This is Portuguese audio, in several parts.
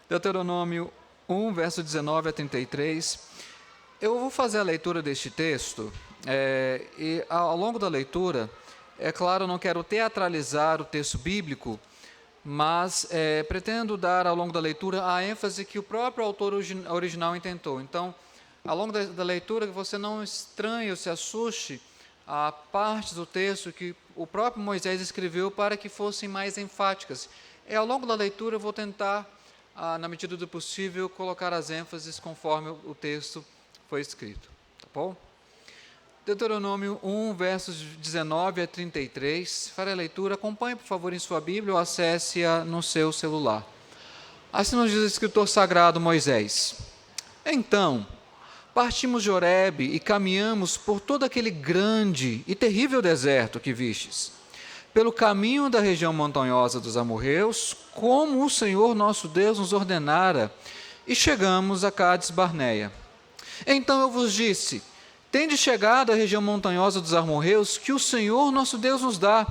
Deuteronômio 1, verso 19 a 33. Eu vou fazer a leitura deste texto, e ao longo da leitura, é claro, eu não quero teatralizar o texto bíblico, mas pretendo dar ao longo da leitura a ênfase que o próprio autor original intentou. Então, ao longo da leitura, que você não estranhe ou se assuste a partes do texto que o próprio Moisés escreveu para que fossem mais enfáticas. Ao longo da leitura eu vou tentar, na medida do possível, colocar as ênfases conforme o texto foi escrito. Tá bom? Deuteronômio 1, versos 19 a 33. Farei a leitura. Acompanhe, por favor, em sua Bíblia ou acesse-a no seu celular. Assim nos diz o escritor sagrado Moisés. Então, partimos de Horebe e caminhamos por todo aquele grande e terrível deserto que vistes, pelo caminho da região montanhosa dos amorreus, como o Senhor nosso Deus nos ordenara, e chegamos a Cádiz Barneia. Então eu vos disse: tendes chegado à região montanhosa dos amorreus, que o Senhor nosso Deus nos dá.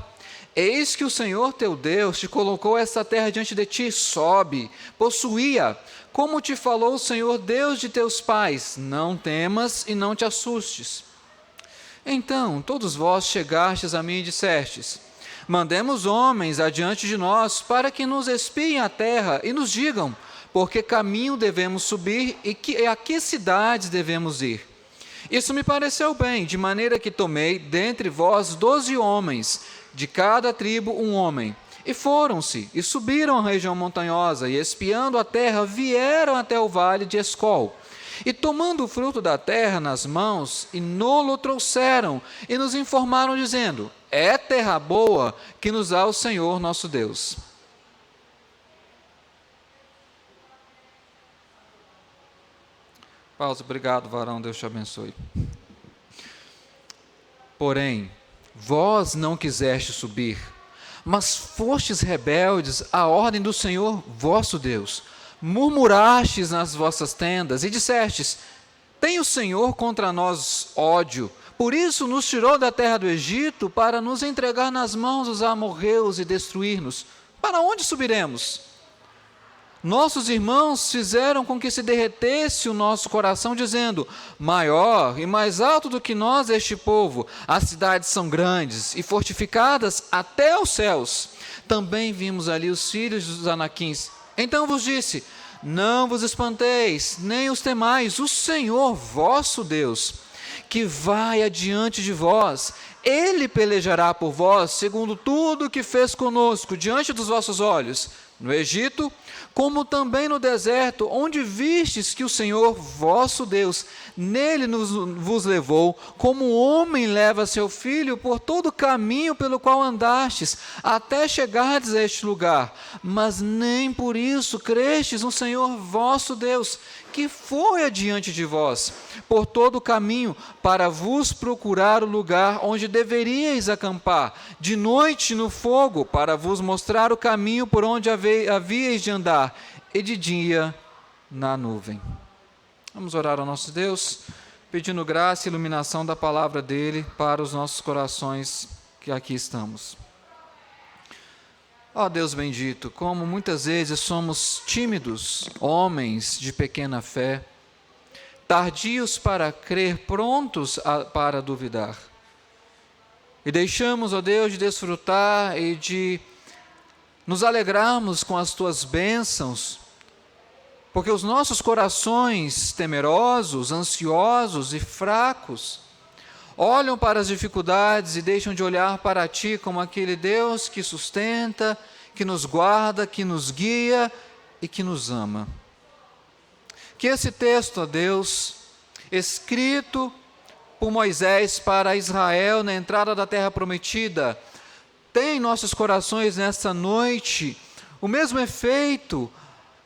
Eis que o Senhor teu Deus te colocou essa terra diante de ti, sobe, possuía, como te falou o Senhor Deus de teus pais, não temas e não te assustes. Então todos vós chegastes a mim e dissestes: mandemos homens adiante de nós, para que nos espiem a terra e nos digam, por que caminho devemos subir e a que cidades devemos ir. Isso me pareceu bem, de maneira que tomei dentre vós 12 homens, de cada tribo um homem. E foram-se, e subiram a região montanhosa, e espiando a terra, vieram até o vale de Escol. E tomando o fruto da terra nas mãos, e nolo trouxeram, e nos informaram, dizendo: é terra boa que nos dá o Senhor nosso Deus. Pausa, obrigado, varão, Deus te abençoe. Porém, vós não quisestes subir, mas fostes rebeldes à ordem do Senhor vosso Deus. Murmurastes nas vossas tendas e dissestes: tem o Senhor contra nós ódio, por isso nos tirou da terra do Egito para nos entregar nas mãos dos amorreus e destruir-nos. Para onde subiremos? Nossos irmãos fizeram com que se derretesse o nosso coração, dizendo: maior e mais alto do que nós este povo, as cidades são grandes e fortificadas até os céus. Também vimos ali os filhos dos Anaquins. Então vos disse: não vos espanteis, nem os temais, o Senhor vosso Deus, que vai adiante de vós, Ele pelejará por vós, segundo tudo o que fez conosco, diante dos vossos olhos, no Egito, como também no deserto, onde vistes que o Senhor vosso Deus, nele vos levou, como homem leva seu filho por todo o caminho pelo qual andastes, até chegardes a este lugar. Mas nem por isso crestes no Senhor vosso Deus, que foi adiante de vós, por todo o caminho, para vos procurar o lugar onde deveríeis acampar, de noite no fogo, para vos mostrar o caminho por onde havíeis de andar, e de dia na nuvem. Vamos orar ao nosso Deus, pedindo graça e iluminação da palavra dele para os nossos corações que aqui estamos. Ó Deus bendito, como muitas vezes somos tímidos, homens de pequena fé, tardios para crer, prontos para duvidar. E deixamos, ó Deus, de desfrutar e de nos alegrarmos com as tuas bênçãos, porque os nossos corações temerosos, ansiosos e fracos olham para as dificuldades e deixam de olhar para ti como aquele Deus que sustenta, que nos guarda, que nos guia e que nos ama. Que esse texto, ó Deus, escrito por Moisés para Israel na entrada da terra prometida, tenha em nossos corações nesta noite o mesmo efeito,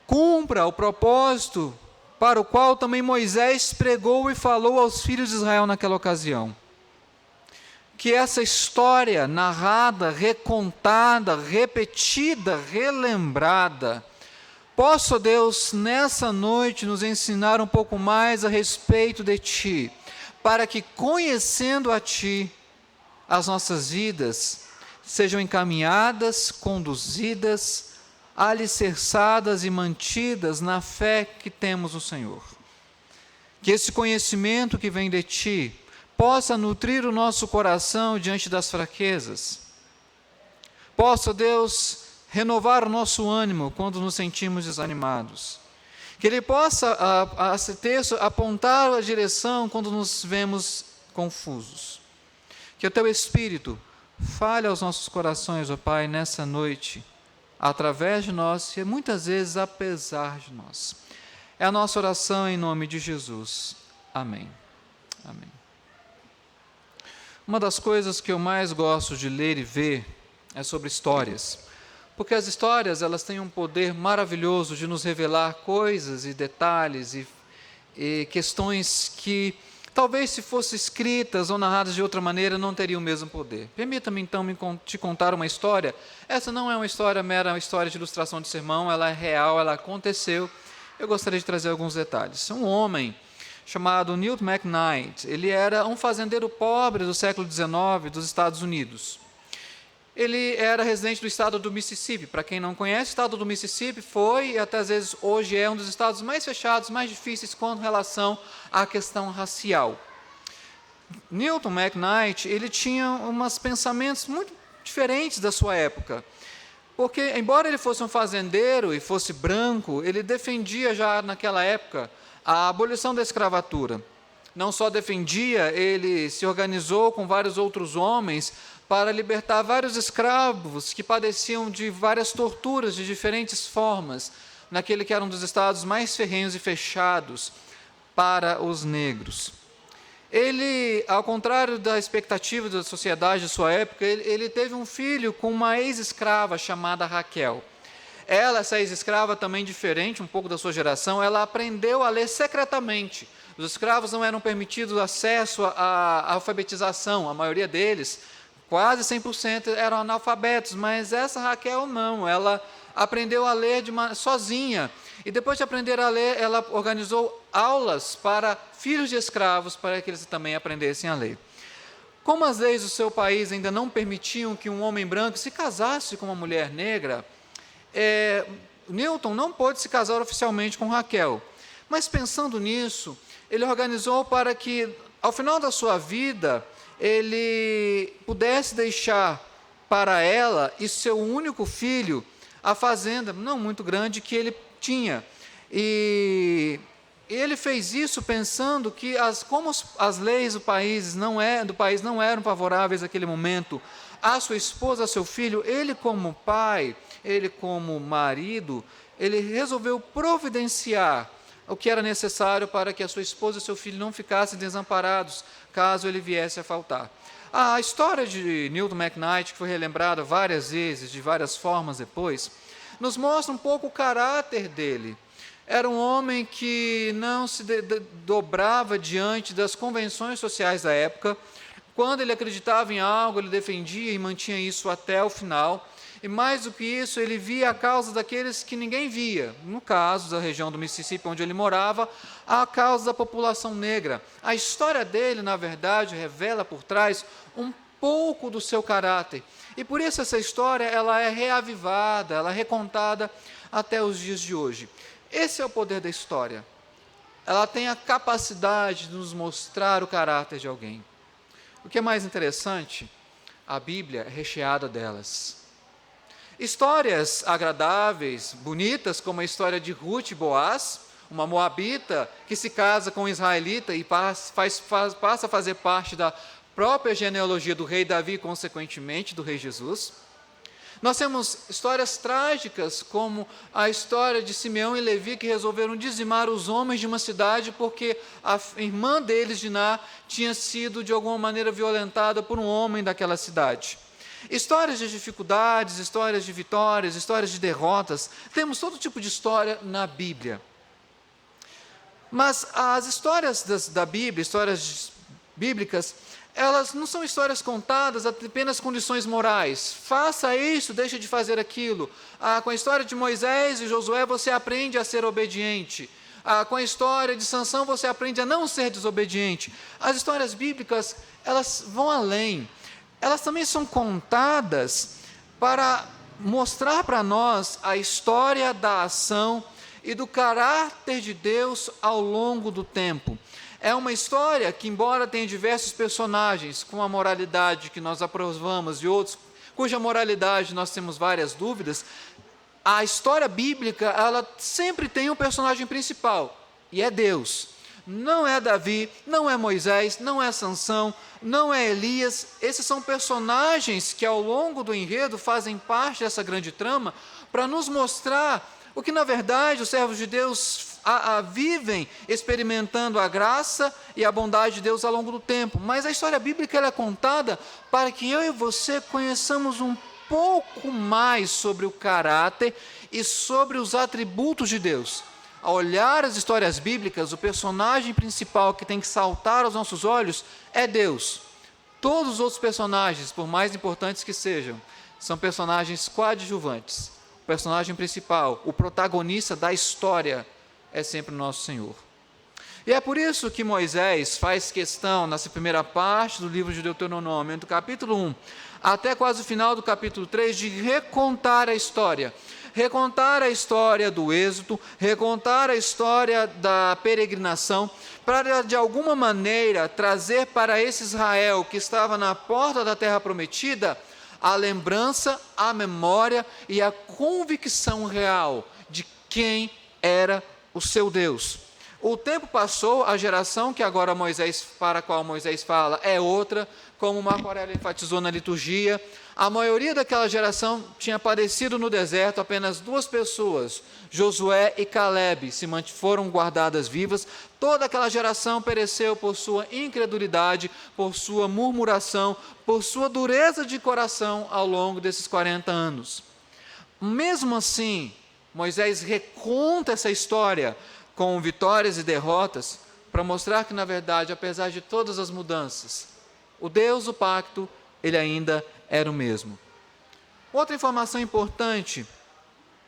cumpra o propósito para o qual também Moisés pregou e falou aos filhos de Israel naquela ocasião. Que essa história narrada, recontada, repetida, relembrada, possa, Deus, nessa noite nos ensinar um pouco mais a respeito de Ti, para que, conhecendo a Ti, as nossas vidas sejam encaminhadas, conduzidas alicerçadas e mantidas na fé que temos no Senhor. Que esse conhecimento que vem de Ti possa nutrir o nosso coração diante das fraquezas. Possa, Deus, renovar o nosso ânimo quando nos sentimos desanimados. Que Ele possa, esse texto, apontar a direção quando nos vemos confusos. Que o Teu Espírito fale aos nossos corações, ó Pai, nessa noite, através de nós e muitas vezes apesar de nós. É a nossa oração em nome de Jesus. Amém. Amém. Uma das coisas que eu mais gosto de ler e ver é sobre histórias. Porque as histórias, elas têm um poder maravilhoso de nos revelar coisas e detalhes e questões que talvez se fossem escritas ou narradas de outra maneira não teriam o mesmo poder. Permita-me então te contar uma história. Essa não é uma história mera, uma história de ilustração de sermão, ela é real, ela aconteceu. Eu gostaria de trazer alguns detalhes. Um homem chamado Newt McKnight, ele era um fazendeiro pobre do século XIX dos Estados Unidos. Ele era residente do estado do Mississippi. Para quem não conhece, o estado do Mississippi foi e até às vezes hoje é um dos estados mais fechados, mais difíceis com relação à questão racial. Newton McKnight, ele tinha uns pensamentos muito diferentes da sua época. Porque, embora ele fosse um fazendeiro e fosse branco, ele defendia já naquela época a abolição da escravatura. Não só defendia, ele se organizou com vários outros homens para libertar vários escravos que padeciam de várias torturas de diferentes formas, naquele que era um dos estados mais ferrenhos e fechados para os negros. Ele, ao contrário da expectativa da sociedade de sua época, ele teve um filho com uma ex-escrava chamada Raquel. Ela, essa ex-escrava também diferente, um pouco da sua geração, ela aprendeu a ler secretamente. Os escravos não eram permitidos acesso à alfabetização, a maioria deles, quase 100% eram analfabetos, mas essa Raquel não, ela aprendeu a ler sozinha. E depois de aprender a ler, ela organizou aulas para filhos de escravos, para que eles também aprendessem a ler. Como as leis do seu país ainda não permitiam que um homem branco se casasse com uma mulher negra, Newton não pôde se casar oficialmente com Raquel. Mas pensando nisso, ele organizou para que, ao final da sua vida, ele pudesse deixar para ela e seu único filho a fazenda, não muito grande, que ele tinha. E ele fez isso pensando que, como as leis do país não eram favoráveis naquele momento a sua esposa, a seu filho, ele como pai, ele como marido, ele resolveu providenciar o que era necessário para que a sua esposa e seu filho não ficassem desamparados, caso ele viesse a faltar. A história de Newton McKnight, que foi relembrada várias vezes, de várias formas depois, nos mostra um pouco o caráter dele. Era um homem que não se dobrava diante das convenções sociais da época. Quando ele acreditava em algo, ele defendia e mantinha isso até o final. E mais do que isso, ele via a causa daqueles que ninguém via. No caso da região do Mississippi, onde ele morava, a causa da população negra. A história dele, na verdade, revela por trás um pouco do seu caráter. E por isso essa história ela é reavivada, ela é recontada até os dias de hoje. Esse é o poder da história. Ela tem a capacidade de nos mostrar o caráter de alguém. O que é mais interessante, a Bíblia é recheada delas. Histórias agradáveis, bonitas, como a história de Ruth e Boaz, uma moabita que se casa com um israelita e passa a fazer parte da própria genealogia do rei Davi, consequentemente do rei Jesus. Nós temos histórias trágicas, como a história de Simeão e Levi, que resolveram dizimar os homens de uma cidade porque a irmã deles, Diná, tinha sido de alguma maneira violentada por um homem daquela cidade. Histórias de dificuldades, histórias de vitórias, histórias de derrotas, temos todo tipo de história na Bíblia. Mas as histórias da Bíblia, histórias bíblicas, elas não são histórias contadas apenas com lições morais. Faça isso, deixe de fazer aquilo. Com a história de Moisés e Josué, você aprende a ser obediente. Com a história de Sansão, você aprende a não ser desobediente. As histórias bíblicas, elas vão além. Elas também são contadas para mostrar para nós a história da ação e do caráter de Deus ao longo do tempo. É uma história que, embora tenha diversos personagens com a moralidade que nós aprovamos e outros cuja moralidade nós temos várias dúvidas, a história bíblica, ela sempre tem um personagem principal, e é Deus. Não é Davi, não é Moisés, não é Sansão, não é Elias. Esses são personagens que ao longo do enredo fazem parte dessa grande trama para nos mostrar o que na verdade os servos de Deus vivem experimentando a graça e a bondade de Deus ao longo do tempo. Mas a história bíblica ela é contada para que eu e você conheçamos um pouco mais sobre o caráter e sobre os atributos de Deus. Ao olhar as histórias bíblicas, o personagem principal que tem que saltar aos nossos olhos é Deus. Todos os outros personagens, por mais importantes que sejam, são personagens coadjuvantes. O personagem principal, o protagonista da história, é sempre o nosso Senhor. E é por isso que Moisés faz questão, nessa primeira parte do livro de Deuteronômio, do capítulo 1 até quase o final do capítulo 3, de recontar a história. Recontar a história do êxodo, recontar a história da peregrinação, para de alguma maneira trazer para esse Israel que estava na porta da terra prometida, a lembrança, a memória e a convicção real de quem era o seu Deus. O tempo passou, a geração que agora para a qual Moisés fala é outra, como Marco Aurélio enfatizou na liturgia. A maioria daquela geração tinha padecido no deserto, apenas 2 pessoas, Josué e Calebe, foram guardadas vivas. Toda aquela geração pereceu por sua incredulidade, por sua murmuração, por sua dureza de coração ao longo desses 40 anos. Mesmo assim, Moisés reconta essa história com vitórias e derrotas, para mostrar que, na verdade, apesar de todas as mudanças, o Deus do pacto, ele ainda era o mesmo. Outra informação importante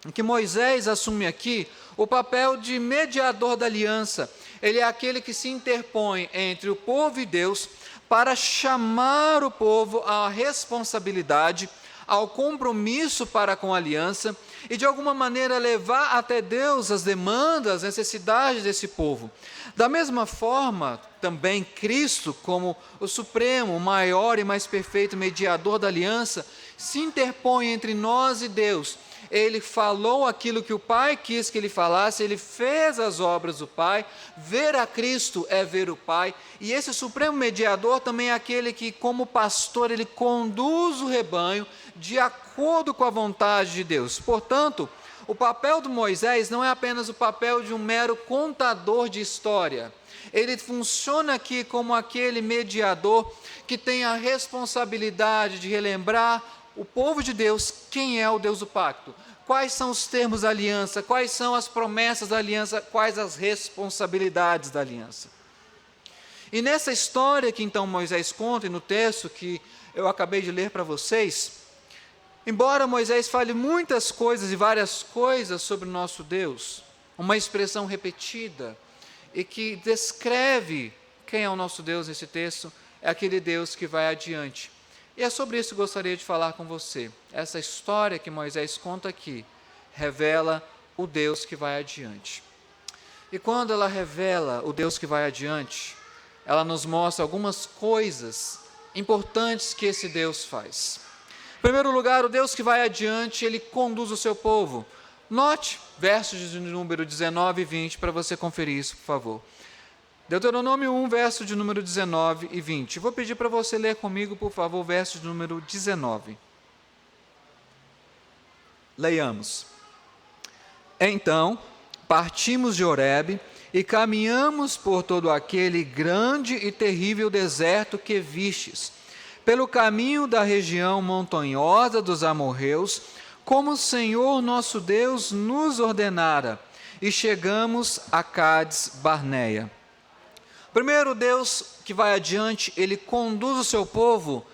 é que Moisés assume aqui o papel de mediador da aliança. Ele é aquele que se interpõe entre o povo e Deus para chamar o povo à responsabilidade, ao compromisso para com a aliança e de alguma maneira levar até Deus as demandas, as necessidades desse povo. Da mesma forma, também Cristo, como o supremo, o maior e mais perfeito mediador da aliança, se interpõe entre nós e Deus. Ele falou aquilo que o Pai quis que ele falasse, ele fez as obras do Pai. Ver a Cristo é ver o Pai, e esse supremo mediador também é aquele que, como pastor, ele conduz o rebanho de acordo com a vontade de Deus. Portanto, o papel de Moisés não é apenas o papel de um mero contador de história. Ele funciona aqui como aquele mediador que tem a responsabilidade de relembrar o povo de Deus quem é o Deus do pacto. Quais são os termos da aliança, quais são as promessas da aliança, quais as responsabilidades da aliança. E nessa história que então Moisés conta, e no texto que eu acabei de ler para vocês, embora Moisés fale muitas coisas e várias coisas sobre o nosso Deus, uma expressão repetida e que descreve quem é o nosso Deus nesse texto, é aquele Deus que vai adiante. E é sobre isso que eu gostaria de falar com você. Essa história que Moisés conta aqui revela o Deus que vai adiante. E quando ela revela o Deus que vai adiante, ela nos mostra algumas coisas importantes que esse Deus faz. Em primeiro lugar, o Deus que vai adiante, ele conduz o seu povo. Note versos de número 19 e 20 para você conferir isso, por favor. Deuteronômio 1, verso de número 19 e 20. Vou pedir para você ler comigo, por favor, verso de número 19. Leiamos. Então, partimos de Horebe e caminhamos por todo aquele grande e terrível deserto que vistes, pelo caminho da região montanhosa dos amorreus, como o Senhor nosso Deus nos ordenara, e chegamos a Cádiz Barneia. Primeiro, Deus que vai adiante, ele conduz o seu povo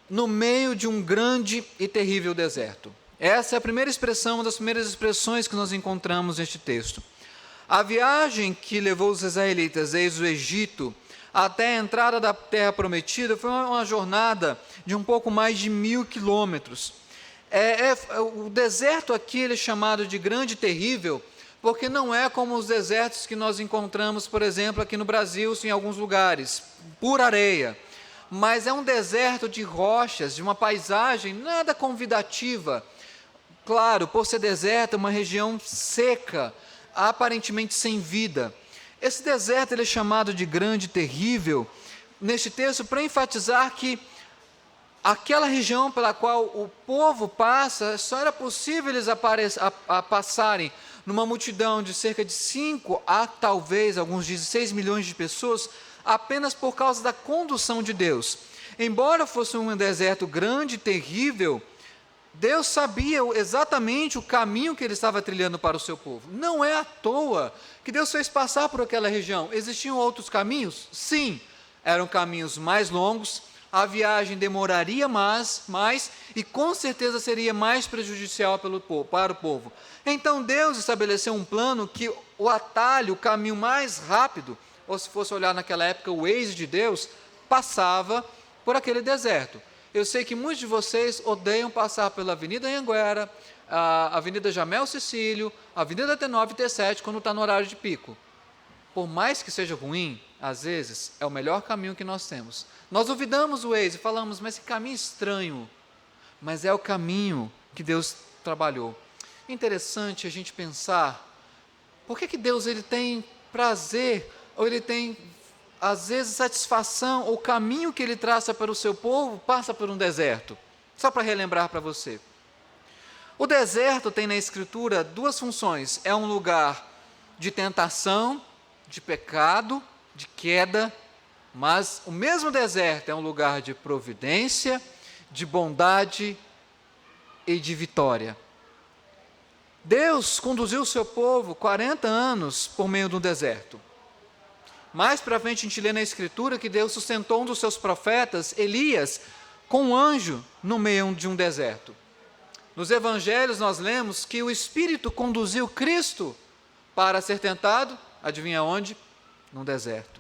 no meio de um grande e terrível deserto. Essa é a primeira expressão, uma das primeiras expressões que nós encontramos neste texto. A viagem que levou os israelitas desde o Egito até a entrada da terra prometida foi uma jornada de um pouco mais de 1.000 quilômetros. O deserto aqui ele é chamado de grande e terrível, porque não é como os desertos que nós encontramos, por exemplo, aqui no Brasil, em alguns lugares, pura areia. Mas é um deserto de rochas, de uma paisagem nada convidativa. Claro, por ser deserto, é uma região seca, aparentemente sem vida. Esse deserto ele é chamado de grande e terrível, neste texto, para enfatizar que aquela região pela qual o povo passa, só era possível eles passarem numa multidão de cerca de 5 a talvez, alguns dizem 6 milhões de pessoas, apenas por causa da condução de Deus. Embora fosse um deserto grande e terrível, Deus sabia exatamente o caminho que ele estava trilhando para o seu povo. Não é à toa que Deus fez passar por aquela região. Existiam outros caminhos? Sim, eram caminhos mais longos, a viagem demoraria mais e com certeza seria mais prejudicial para o povo. Então Deus estabeleceu um plano que o atalho, o caminho mais rápido, ou se fosse olhar naquela época o Waze de Deus, passava por aquele deserto. Eu sei que muitos de vocês odeiam passar pela Avenida Anhanguera, a Avenida Jamel Cecílio, a Avenida T9 e T7 quando está no horário de pico. Por mais que seja ruim, às vezes é o melhor caminho que nós temos. Nós duvidamos o Waze e falamos, mas que caminho estranho. Mas é o caminho que Deus trabalhou. Interessante a gente pensar, por que Deus ele tem prazer, ou ele tem, às vezes, satisfação, ou o caminho que ele traça para o seu povo passa por um deserto? Só para relembrar para você. O deserto tem na Escritura duas funções. É um lugar de tentação, de pecado, de queda, mas o mesmo deserto é um lugar de providência, de bondade e de vitória. Deus conduziu o seu povo 40 anos por meio do deserto. Mais para frente a gente lê na Escritura que Deus sustentou um dos seus profetas, Elias, com um anjo no meio de um deserto. Nos evangelhos nós lemos que o Espírito conduziu Cristo para ser tentado, adivinha onde? No deserto.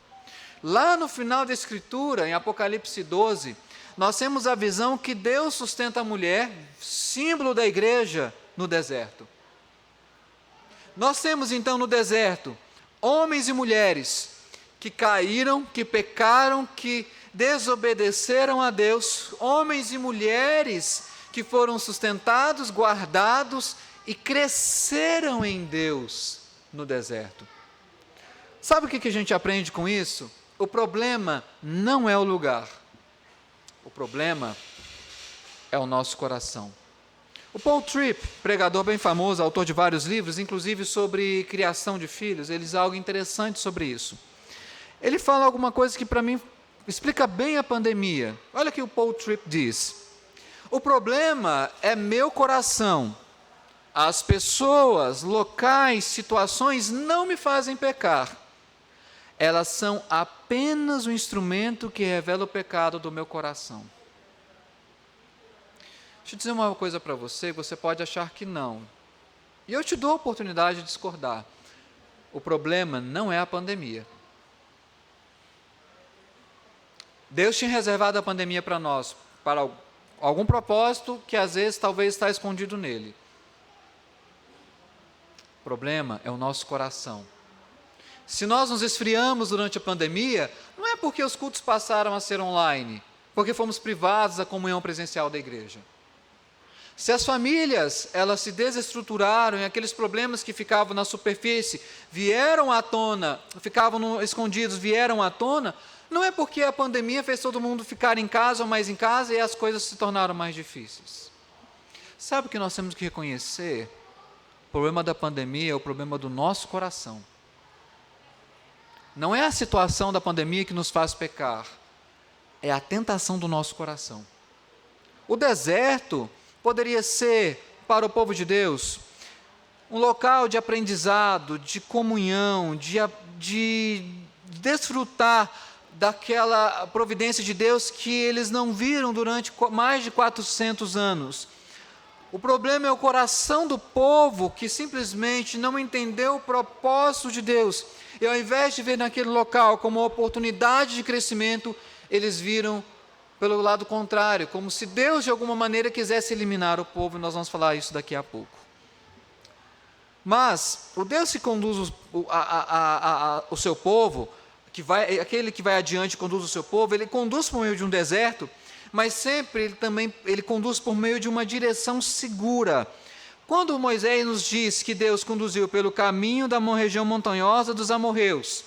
Lá no final da Escritura, em Apocalipse 12, nós temos a visão que Deus sustenta a mulher, símbolo da igreja, no deserto. Nós temos então no deserto homens e mulheres que caíram, que pecaram, que desobedeceram a Deus, homens e mulheres que foram sustentados, guardados e cresceram em Deus no deserto. Sabe o que a gente aprende com isso? O problema não é o lugar, o problema é o nosso coração. O Paul Tripp, pregador bem famoso, autor de vários livros, inclusive sobre criação de filhos, ele diz algo interessante sobre isso. Ele fala alguma coisa que para mim explica bem a pandemia. Olha o que o Paul Tripp diz. O problema é meu coração. As pessoas, locais, situações não me fazem pecar. Elas são apenas o instrumento que revela o pecado do meu coração. Deixa eu dizer uma coisa para você, você pode achar que não. E eu te dou a oportunidade de discordar. O problema não é a pandemia. Deus tinha reservado a pandemia para nós, para algum propósito que às vezes talvez está escondido nele. O problema é o nosso coração. Se nós nos esfriamos durante a pandemia, não é porque os cultos passaram a ser online, porque fomos privados da comunhão presencial da igreja. Se as famílias, elas se desestruturaram e aqueles problemas que ficavam na superfície vieram à tona, ficavam escondidos, vieram à tona, não é porque a pandemia fez todo mundo ficar em casa ou mais em casa e as coisas se tornaram mais difíceis. Sabe o que nós temos que reconhecer? O problema da pandemia é o problema do nosso coração. Não é a situação da pandemia que nos faz pecar, é a tentação do nosso coração. O deserto poderia ser, para o povo de Deus, um local de aprendizado, de comunhão, de desfrutar daquela providência de Deus que eles não viram durante mais de 400 anos. O problema é o coração do povo que simplesmente não entendeu o propósito de Deus. E ao invés de ver naquele local como uma oportunidade de crescimento, eles viram pelo lado contrário, como se Deus de alguma maneira quisesse eliminar o povo, e nós vamos falar isso daqui a pouco. Mas o Deus que conduz o seu povo, aquele que vai adiante e conduz o seu povo, ele conduz por meio de um deserto, mas sempre ele conduz por meio de uma direção segura. Quando Moisés nos diz que Deus conduziu pelo caminho da região montanhosa dos amorreus,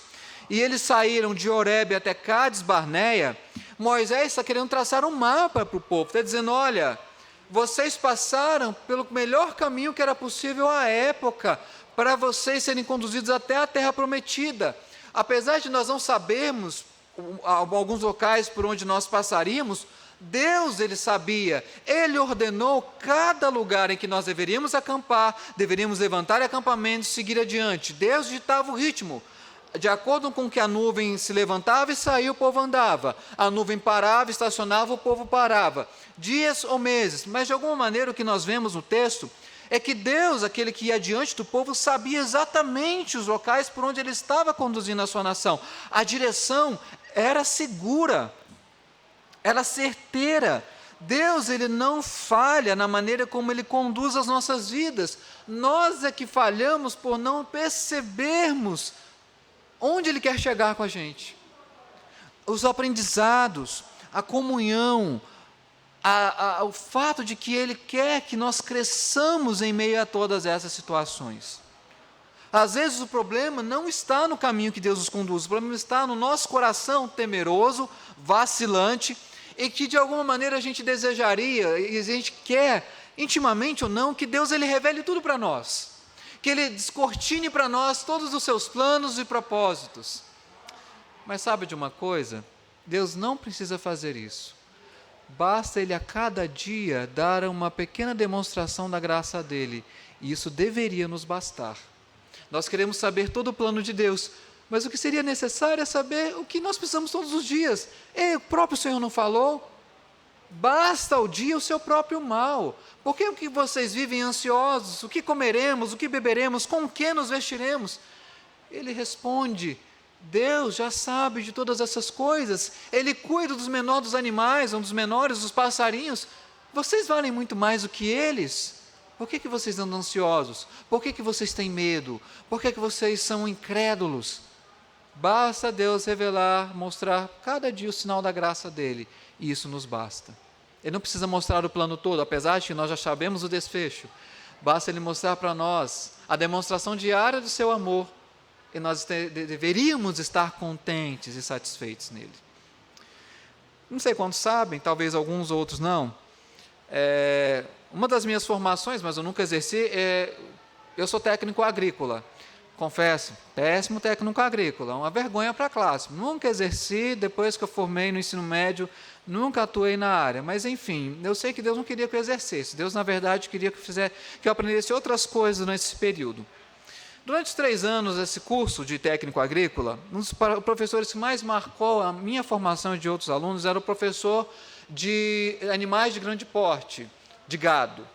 e eles saíram de Horebe até Cádiz Barneia, Moisés está querendo traçar um mapa para o povo, está dizendo, olha, vocês passaram pelo melhor caminho que era possível à época, para vocês serem conduzidos até a terra prometida. Apesar de nós não sabermos alguns locais por onde nós passaríamos, Deus, ele sabia, ele ordenou cada lugar em que nós deveríamos acampar, deveríamos levantar acampamentos e seguir adiante. Deus ditava o ritmo. De acordo com que a nuvem se levantava e saía, o povo andava. A nuvem parava, estacionava, o povo parava. Dias ou meses. Mas de alguma maneira o que nós vemos no texto é que Deus, aquele que ia diante do povo, sabia exatamente os locais por onde ele estava conduzindo a sua nação. A direção era segura, era certeira. Deus, ele não falha na maneira como ele conduz as nossas vidas. Nós é que falhamos por não percebermos onde ele quer chegar com a gente. Os aprendizados, a comunhão, o fato de que ele quer que nós cresçamos em meio a todas essas situações. Às vezes o problema não está no caminho que Deus nos conduz, o problema está no nosso coração temeroso, vacilante, e que de alguma maneira a gente desejaria, e a gente quer, intimamente ou não, que Deus ele revele tudo para nós, que ele descortine para nós todos os seus planos e propósitos. Mas sabe de uma coisa? Deus não precisa fazer isso. Basta ele a cada dia dar uma pequena demonstração da graça dele, e isso deveria nos bastar. Nós queremos saber todo o plano de Deus, mas o que seria necessário é saber o que nós precisamos todos os dias. O próprio Senhor não falou? Basta ao dia o seu próprio mal. Por que o que vocês vivem ansiosos? O que comeremos? O que beberemos? Com o que nos vestiremos? Ele responde, Deus já sabe de todas essas coisas. Ele cuida dos menores dos animais, ou dos menores dos passarinhos. Vocês valem muito mais do que eles. Por que vocês andam ansiosos? Por que vocês têm medo? Por que vocês são incrédulos? Basta Deus revelar, mostrar cada dia o sinal da graça dele, e isso nos basta. Ele não precisa mostrar o plano todo, apesar de que nós já sabemos o desfecho. Basta ele mostrar para nós a demonstração diária do seu amor, e nós deveríamos estar contentes e satisfeitos nele. Não sei quantos sabem, talvez alguns outros não. Uma das minhas formações, mas eu nunca exerci, eu sou técnico agrícola. Confesso, péssimo técnico agrícola, uma vergonha para a classe. Nunca exerci, depois que eu formei no ensino médio, nunca atuei na área. Mas, enfim, eu sei que Deus não queria que eu exercesse. Deus, na verdade, queria que eu aprendesse outras coisas nesse período. Durante os 3 anos desse curso de técnico agrícola, um dos professores que mais marcou a minha formação e de outros alunos era o professor de animais de grande porte, de gado.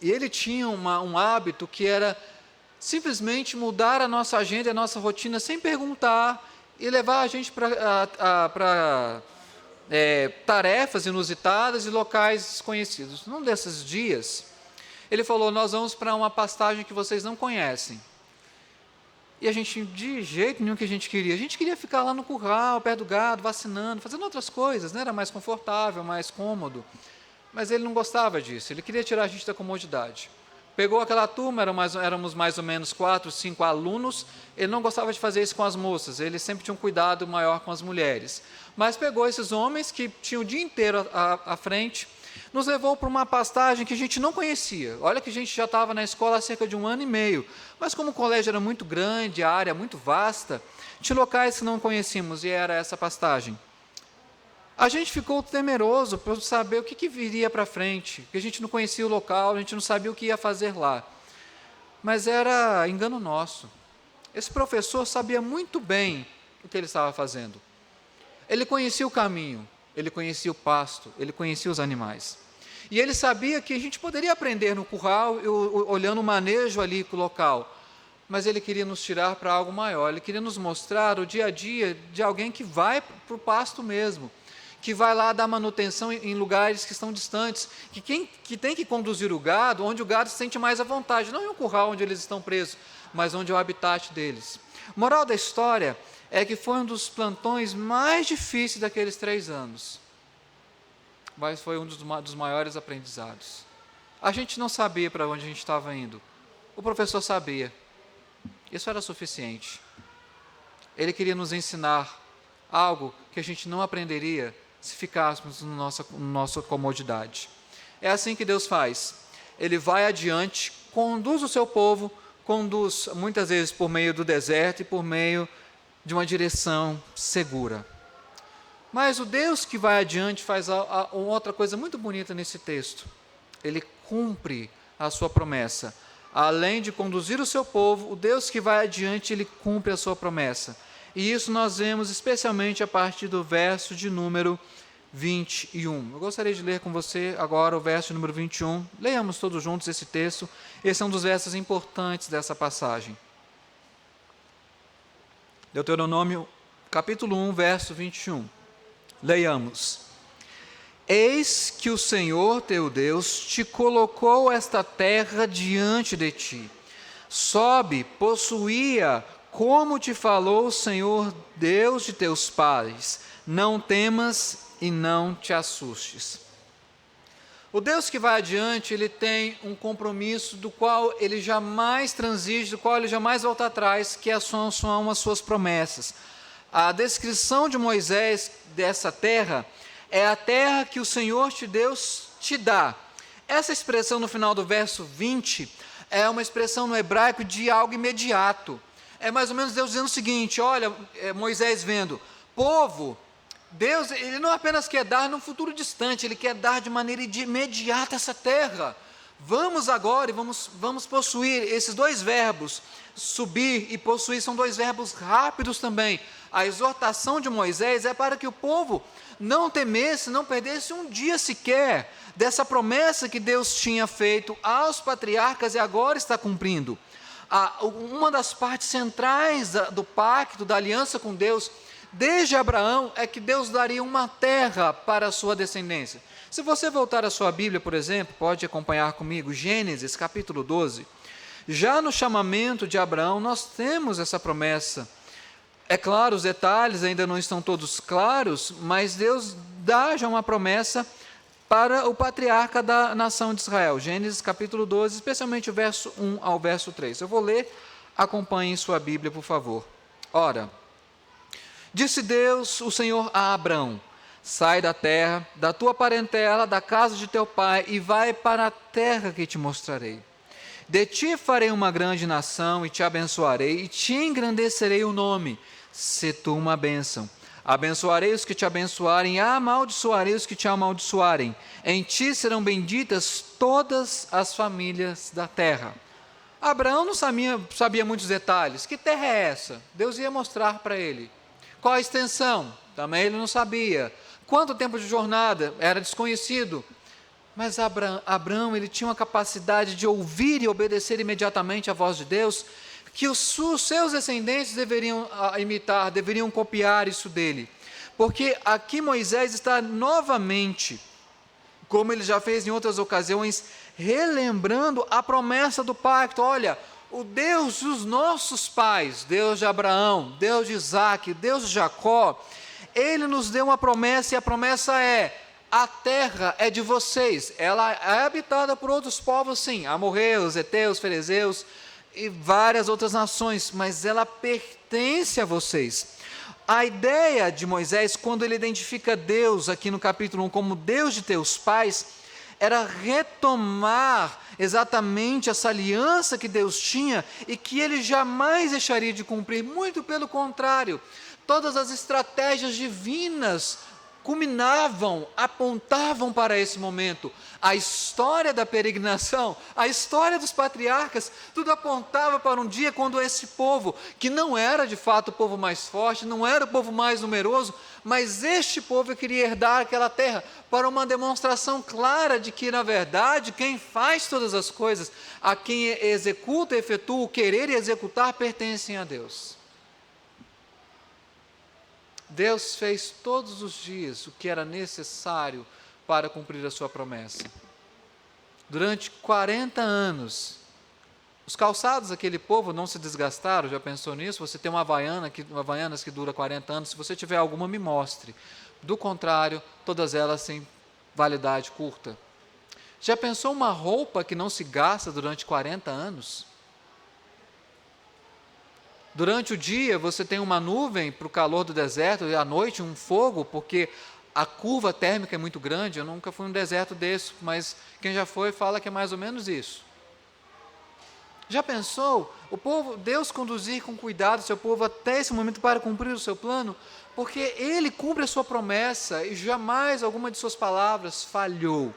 E ele tinha um hábito que era simplesmente mudar a nossa agenda e a nossa rotina sem perguntar e levar a gente para tarefas inusitadas e locais desconhecidos. Num desses dias, ele falou, nós vamos para uma pastagem que vocês não conhecem. E a gente, de jeito nenhum que a gente queria ficar lá no curral, perto do gado, vacinando, fazendo outras coisas, né? Era mais confortável, mais cômodo. Mas ele não gostava disso, ele queria tirar a gente da comodidade. Pegou aquela turma, éramos mais ou menos 4, 5 alunos, ele não gostava de fazer isso com as moças, ele sempre tinha um cuidado maior com as mulheres. Mas pegou esses homens que tinham o dia inteiro à frente, nos levou para uma pastagem que a gente não conhecia. Olha que a gente já estava na escola há cerca de 1 ano e meio, mas como o colégio era muito grande, a área muito vasta, tinha locais que não conhecíamos, e era essa pastagem. A gente ficou temeroso para saber o que viria para frente, porque a gente não conhecia o local, a gente não sabia o que ia fazer lá. Mas era engano nosso. Esse professor sabia muito bem o que ele estava fazendo. Ele conhecia o caminho, ele conhecia o pasto, ele conhecia os animais. E ele sabia que a gente poderia aprender no curral, olhando o manejo ali com o local. Mas ele queria nos tirar para algo maior, ele queria nos mostrar o dia a dia de alguém que vai para o pasto mesmo, que vai lá dar manutenção em lugares que estão distantes, que tem que conduzir o gado onde o gado se sente mais à vontade, não em um curral onde eles estão presos, mas onde é o habitat deles. Moral da história é que foi um dos plantões mais difíceis daqueles 3 anos, mas foi um dos maiores aprendizados. A gente não sabia para onde a gente estava indo, o professor sabia, isso era suficiente. Ele queria nos ensinar algo que a gente não aprenderia se ficássemos na nossa comodidade. É assim que Deus faz. Ele vai adiante, conduz o seu povo, conduz muitas vezes por meio do deserto e por meio de uma direção segura. Mas o Deus que vai adiante faz uma outra coisa muito bonita nesse texto. Ele cumpre a sua promessa. Além de conduzir o seu povo, o Deus que vai adiante, ele cumpre a sua promessa. E isso nós vemos especialmente a partir do verso de número 21. Eu gostaria de ler com você agora o verso número 21. Leiamos todos juntos esse texto. Esse é um dos versos importantes dessa passagem. Deuteronômio, capítulo 1, verso 21. Leiamos. Eis que o Senhor teu Deus te colocou esta terra diante de ti. Sobe, possuía, como te falou o Senhor Deus de teus pais. Não temas e não te assustes. O Deus que vai adiante, ele tem um compromisso do qual ele jamais transige, do qual ele jamais volta atrás, que são as suas promessas. A descrição de Moisés dessa terra é a terra que o Senhor Deus te dá. Essa expressão no final do verso 20 é uma expressão no hebraico de algo imediato. É mais ou menos Deus dizendo o seguinte, olha, Moisés vendo, povo, Deus, ele não apenas quer dar num futuro distante, ele quer dar de maneira imediata essa terra. Vamos agora e vamos possuir esses 2 verbos, subir e possuir, são 2 verbos rápidos também. A exortação de Moisés é para que o povo não temesse, não perdesse um dia sequer dessa promessa que Deus tinha feito aos patriarcas e agora está cumprindo. Uma das partes centrais do pacto, da aliança com Deus, desde Abraão, é que Deus daria uma terra para a sua descendência. Se você voltar à sua Bíblia, por exemplo, pode acompanhar comigo, Gênesis capítulo 12. Já no chamamento de Abraão, nós temos essa promessa. É claro, os detalhes ainda não estão todos claros, mas Deus dá já uma promessa para o patriarca da nação de Israel. Gênesis capítulo 12, especialmente o verso 1 ao verso 3. Eu vou ler, acompanhe em sua Bíblia, por favor. Ora, disse Deus, o Senhor a Abrão, sai da terra, da tua parentela, da casa de teu pai, e vai para a terra que te mostrarei. De ti farei uma grande nação, e te abençoarei, e te engrandecerei o nome, se tu uma bênção. Abençoarei os que te abençoarem, e amaldiçoarei os que te amaldiçoarem. Em ti serão benditas todas as famílias da terra. Abraão não sabia muitos detalhes. Que terra é essa? Deus ia mostrar para ele. Qual a extensão? Também ele não sabia. Quanto tempo de jornada? Era desconhecido. Mas Abraão, ele tinha uma capacidade de ouvir e obedecer imediatamente a voz de Deus, que os seus descendentes deveriam imitar, deveriam copiar isso dele. Porque aqui Moisés está novamente, como ele já fez em outras ocasiões, relembrando a promessa do pacto. Olha, o Deus dos nossos pais, Deus de Abraão, Deus de Isaac, Deus de Jacó, ele nos deu uma promessa, e a promessa é: a terra é de vocês. Ela é habitada por outros povos, sim, amorreus, heteus, ferezeus e várias outras nações, mas ela pertence a vocês. A ideia de Moisés, quando ele identifica Deus aqui no capítulo 1 como Deus de teus pais, era retomar exatamente essa aliança que Deus tinha e que ele jamais deixaria de cumprir. Muito pelo contrário, todas as estratégias divinas culminavam, apontavam para esse momento. A história da peregrinação, a história dos patriarcas, tudo apontava para um dia quando esse povo, que não era de fato o povo mais forte, não era o povo mais numeroso, mas este povo queria herdar aquela terra, para uma demonstração clara de que, na verdade, quem faz todas as coisas, a quem executa e efetua o querer e executar, pertencem a Deus. Deus fez todos os dias o que era necessário para cumprir a sua promessa. Durante 40 anos, os calçados daquele povo não se desgastaram, já pensou nisso? Você tem uma Havaianas que dura 40 anos, se você tiver alguma, me mostre. Do contrário, todas elas têm validade curta. Já pensou uma roupa que não se gasta durante 40 anos? Durante o dia você tem uma nuvem para o calor do deserto, e à noite um fogo, porque a curva térmica é muito grande. Eu nunca fui em um deserto desse, mas quem já foi fala que é mais ou menos isso. Já pensou Deus conduzir com cuidado o seu povo até esse momento para cumprir o seu plano? Porque Ele cumpre a sua promessa e jamais alguma de suas palavras falhou.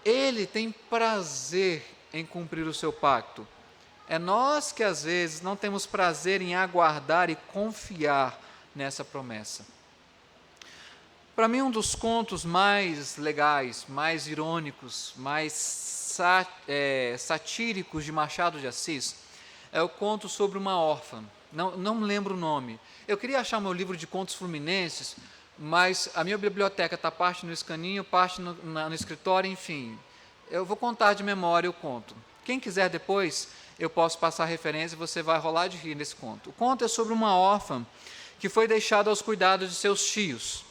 Ele tem prazer em cumprir o seu pacto. É nós que às vezes não temos prazer em aguardar e confiar nessa promessa. Para mim, um dos contos mais legais, mais irônicos, mais satíricos de Machado de Assis é o conto sobre uma órfã. Não me lembro o nome. Eu queria achar meu livro de contos fluminenses, mas a minha biblioteca está parte no escaninho, parte no escritório, enfim. Eu vou contar de memória o conto. Quem quiser depois, eu posso passar a referência e você vai rolar de rir nesse conto. O conto é sobre uma órfã que foi deixada aos cuidados de seus tios.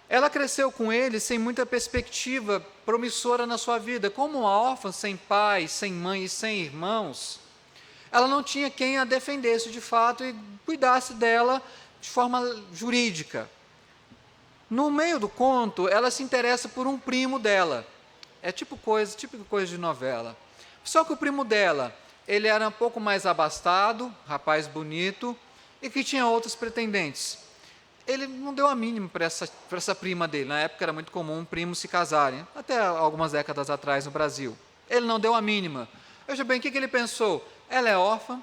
Ela cresceu com ele sem muita perspectiva promissora na sua vida. Como uma órfã sem pai, sem mãe e sem irmãos, ela não tinha quem a defendesse de fato e cuidasse dela de forma jurídica. No meio do conto, ela se interessa por um primo dela. É típica coisa de novela. Só que o primo dela, ele era um pouco mais abastado, rapaz bonito, e que tinha outros pretendentes. Ele não deu a mínima para essa prima dele. Na época era muito comum primos se casarem, até algumas décadas atrás no Brasil. Ele não deu a mínima. Veja bem, o que ele pensou? Ela é órfã,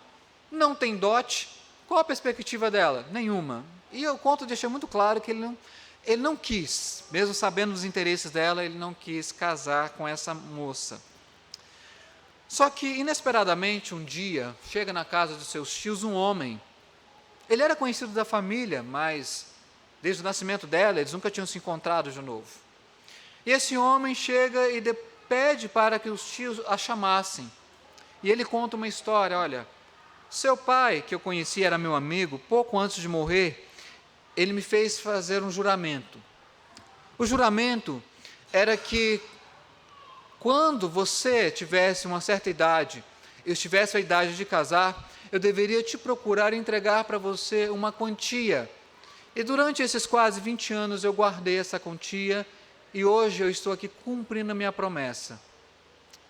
não tem dote, qual a perspectiva dela? Nenhuma. E o conto deixa muito claro que ele não quis, mesmo sabendo dos interesses dela, ele não quis casar com essa moça. Só que, inesperadamente, um dia, chega na casa dos seus tios um homem. Ele era conhecido da família, mas desde o nascimento dela, eles nunca tinham se encontrado de novo. E esse homem chega e pede para que os tios a chamassem. E ele conta uma história: olha, seu pai, que eu conheci, era meu amigo, pouco antes de morrer, ele me fez fazer um juramento. O juramento era que quando você tivesse uma certa idade, eu tivesse a idade de casar, eu deveria te procurar e entregar para você uma quantia. E durante esses quase 20 anos eu guardei essa quantia e hoje eu estou aqui cumprindo a minha promessa.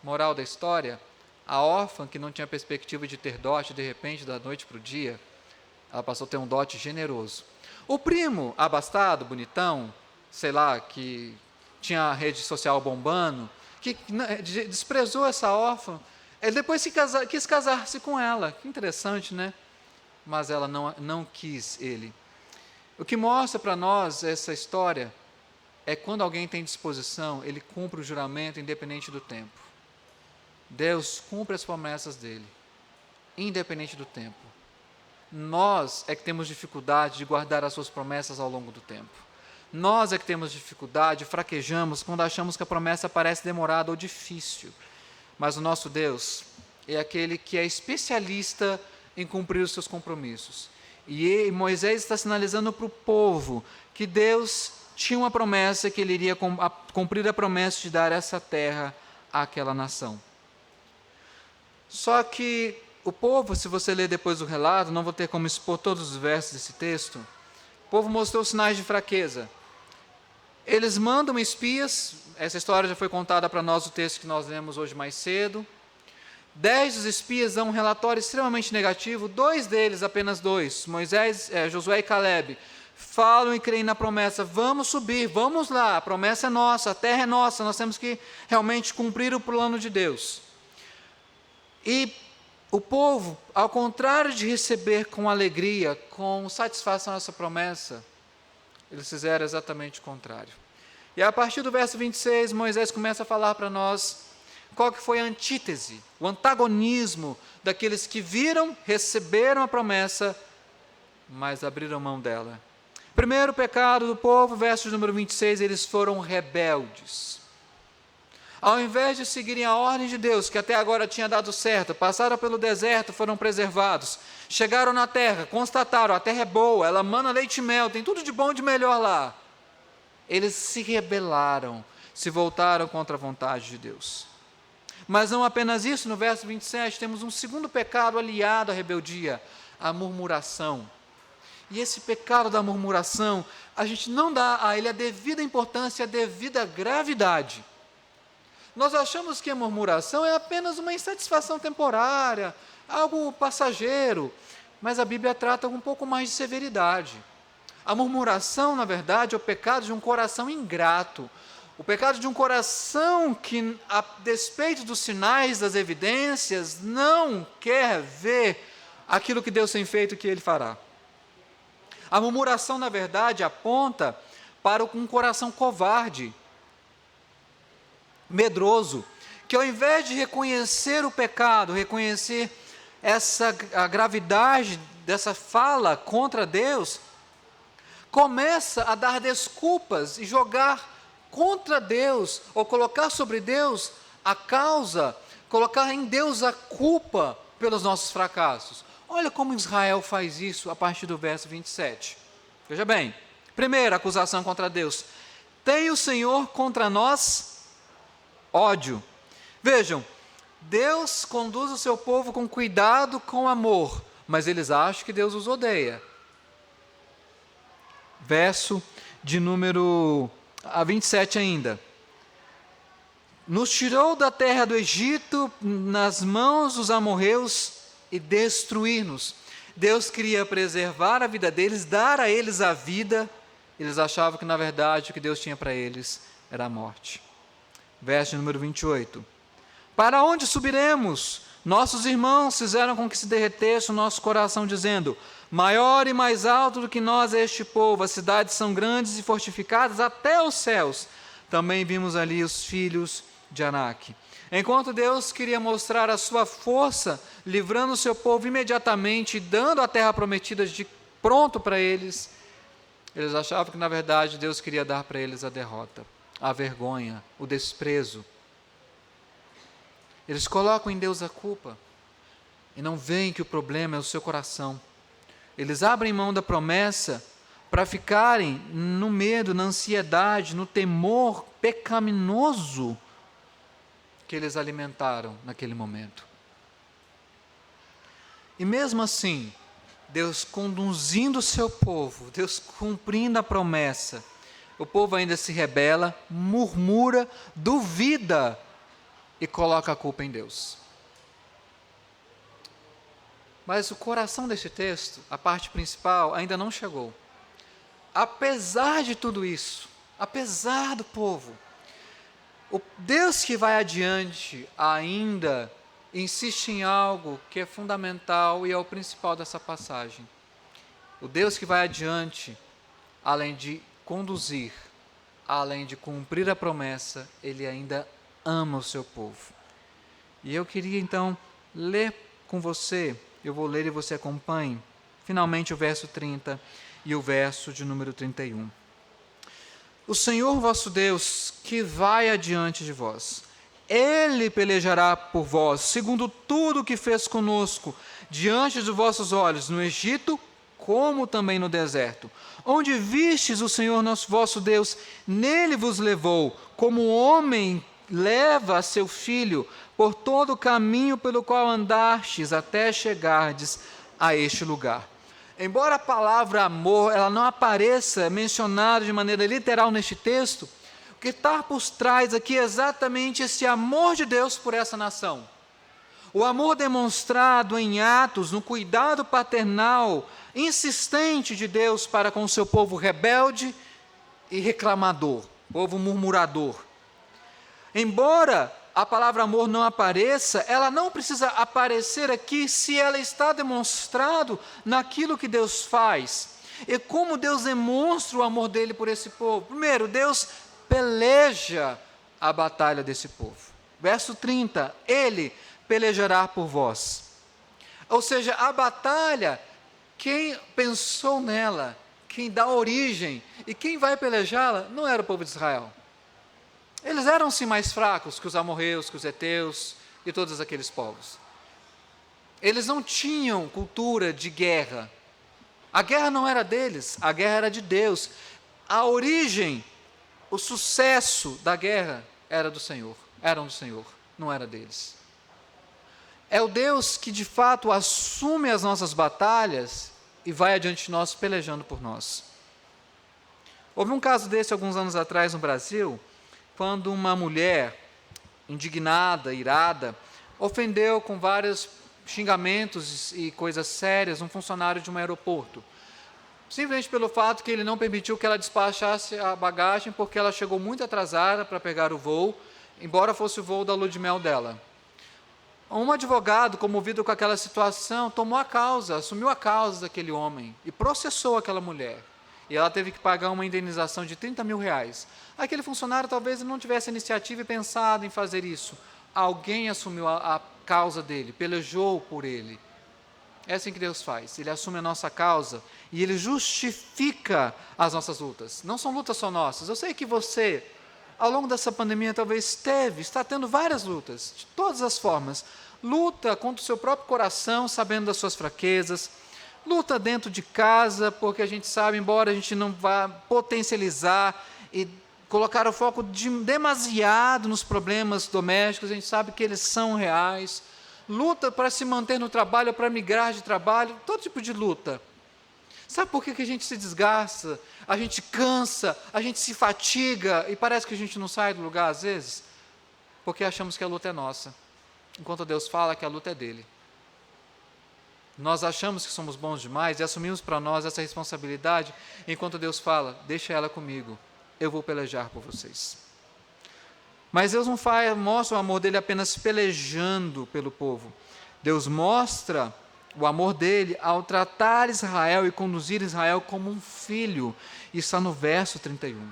Moral da história: a órfã que não tinha perspectiva de ter dote, de repente, da noite para o dia, ela passou a ter um dote generoso. O primo abastado, bonitão, sei lá, que tinha a rede social bombando, que desprezou essa órfã, ele depois quis casar-se com ela. Que interessante, né? Mas ela não quis ele. O que mostra para nós essa história é quando alguém tem disposição, ele cumpre o juramento independente do tempo. Deus cumpre as promessas dele, independente do tempo. Nós é que temos dificuldade de guardar as suas promessas ao longo do tempo. Nós é que temos dificuldade, fraquejamos quando achamos que a promessa parece demorada ou difícil. Mas o nosso Deus é aquele que é especialista em cumprir os seus compromissos. E Moisés está sinalizando para o povo que Deus tinha uma promessa, que ele iria cumprir a promessa de dar essa terra àquela nação. Só que o povo, se você ler depois o relato, não vou ter como expor todos os versos desse texto, o povo mostrou sinais de fraqueza. Eles mandam espias, essa história já foi contada para nós no texto que nós lemos hoje mais cedo. 10 dos espias dão um relatório extremamente negativo, 2 deles, apenas 2, Josué e Caleb, falam e creem na promessa: vamos subir, vamos lá, a promessa é nossa, a terra é nossa, nós temos que realmente cumprir o plano de Deus. E o povo, ao contrário de receber com alegria, com satisfação essa promessa, eles fizeram exatamente o contrário. E a partir do verso 26, Moisés começa a falar para nós qual que foi a antítese, o antagonismo daqueles que viram, receberam a promessa, mas abriram mão dela. Primeiro pecado do povo, verso número 26, eles foram rebeldes. Ao invés de seguirem a ordem de Deus, que até agora tinha dado certo, passaram pelo deserto, foram preservados, chegaram na terra, constataram, a terra é boa, ela mana leite e mel, tem tudo de bom e de melhor lá. Eles se rebelaram, se voltaram contra a vontade de Deus. Mas não apenas isso, no verso 27, temos um segundo pecado aliado à rebeldia, a murmuração. E esse pecado da murmuração, a gente não dá a ele a devida importância, a devida gravidade. Nós achamos que a murmuração é apenas uma insatisfação temporária, algo passageiro, mas a Bíblia trata um pouco mais de severidade. A murmuração, na verdade, é o pecado de um coração ingrato, o pecado de um coração que, a despeito dos sinais, das evidências, não quer ver aquilo que Deus tem feito e que Ele fará. A murmuração, na verdade, aponta para um coração covarde, medroso, que ao invés de reconhecer o pecado, reconhecer a gravidade dessa fala contra Deus, começa a dar desculpas e jogar contra Deus, ou colocar sobre Deus a causa, colocar em Deus a culpa pelos nossos fracassos. Olha como Israel faz isso a partir do verso 27. Veja bem, primeira acusação contra Deus: tem o Senhor contra nós ódio. Vejam, Deus conduz o seu povo com cuidado, com amor, mas eles acham que Deus os odeia. Verso de número 27 ainda. Nos tirou da terra do Egito, nas mãos dos amorreus, e destruir-nos. Deus queria preservar a vida deles, dar a eles a vida. Eles achavam que, na verdade, o que Deus tinha para eles era a morte. Verso número 28. Para onde subiremos? Nossos irmãos fizeram com que se derretesse o nosso coração, dizendo: maior e mais alto do que nós é este povo, as cidades são grandes e fortificadas até os céus. Também vimos ali os filhos de Anak. Enquanto Deus queria mostrar a sua força, livrando o seu povo imediatamente, dando a terra prometida de pronto para eles, eles achavam que, na verdade, Deus queria dar para eles a derrota, a vergonha, o desprezo. Eles colocam em Deus a culpa e não veem que o problema é o seu coração. Eles abrem mão da promessa para ficarem no medo, na ansiedade, no temor pecaminoso que eles alimentaram naquele momento. E mesmo assim, Deus conduzindo o seu povo, Deus cumprindo a promessa, o povo ainda se rebela, murmura, duvida e coloca a culpa em Deus. Mas o coração deste texto, a parte principal, ainda não chegou. Apesar de tudo isso, apesar do povo, o Deus que vai adiante ainda insiste em algo que é fundamental e é o principal dessa passagem. O Deus que vai adiante, além de conduzir, além de cumprir a promessa, Ele ainda ama o seu povo. E eu queria então ler com você, eu vou ler e você acompanhe, finalmente o verso 30 e o verso de número 31. O Senhor vosso Deus, que vai adiante de vós, Ele pelejará por vós, segundo tudo o que fez conosco, diante dos vossos olhos, no Egito, como também no deserto. Onde vistes o Senhor nosso vosso Deus, nele vos levou, como um homem leva a seu filho, por todo o caminho pelo qual andastes, até chegardes a este lugar. Embora a palavra amor ela não apareça mencionada de maneira literal neste texto, o que está por trás aqui é exatamente esse amor de Deus por essa nação. O amor demonstrado em atos, no cuidado paternal, insistente de Deus para com o seu povo rebelde e reclamador, povo murmurador. Embora a palavra amor não apareça, ela não precisa aparecer aqui se ela está demonstrado naquilo que Deus faz. E como Deus demonstra o amor dele por esse povo? Primeiro, Deus peleja a batalha desse povo. Verso 30, Ele pelejará por vós. Ou seja, a batalha, quem pensou nela, quem dá origem e quem vai pelejá-la não era o povo de Israel. Eles eram sim mais fracos que os amorreus, que os heteus e todos aqueles povos. Eles não tinham cultura de guerra. A guerra não era deles, a guerra era de Deus. A origem, o sucesso da guerra eram do Senhor, não era deles. É o Deus que de fato assume as nossas batalhas e vai adiante de nós pelejando por nós. Houve um caso desse alguns anos atrás no Brasil, quando uma mulher, indignada, irada, ofendeu com vários xingamentos e coisas sérias um funcionário de um aeroporto. Simplesmente pelo fato que ele não permitiu que ela despachasse a bagagem, porque ela chegou muito atrasada para pegar o voo, embora fosse o voo da lua de mel dela. Um advogado, comovido com aquela situação, tomou a causa, assumiu a causa daquele homem e processou aquela mulher. E ela teve que pagar uma indenização de R$30 mil. Aquele funcionário talvez não tivesse iniciativa e pensado em fazer isso. Alguém assumiu a causa dele, pelejou por ele. É assim que Deus faz. Ele assume a nossa causa e Ele justifica as nossas lutas. Não são lutas só nossas. Eu sei que você, ao longo dessa pandemia, talvez está tendo várias lutas, de todas as formas. Luta contra o seu próprio coração, sabendo das suas fraquezas. Luta dentro de casa, porque a gente sabe, embora a gente não vá potencializar e colocar o foco demasiado nos problemas domésticos, a gente sabe que eles são reais. Luta para se manter no trabalho, para migrar de trabalho, todo tipo de luta. Sabe por que a gente se desgasta, a gente cansa, a gente se fatiga e parece que a gente não sai do lugar às vezes? Porque achamos que a luta é nossa, enquanto Deus fala que a luta é dele. Nós achamos que somos bons demais e assumimos para nós essa responsabilidade, enquanto Deus fala, deixa ela comigo, eu vou pelejar por vocês. Mas Deus não mostra o amor dele apenas pelejando pelo povo. Deus mostra o amor dele ao tratar Israel e conduzir Israel como um filho. Isso está no verso 31.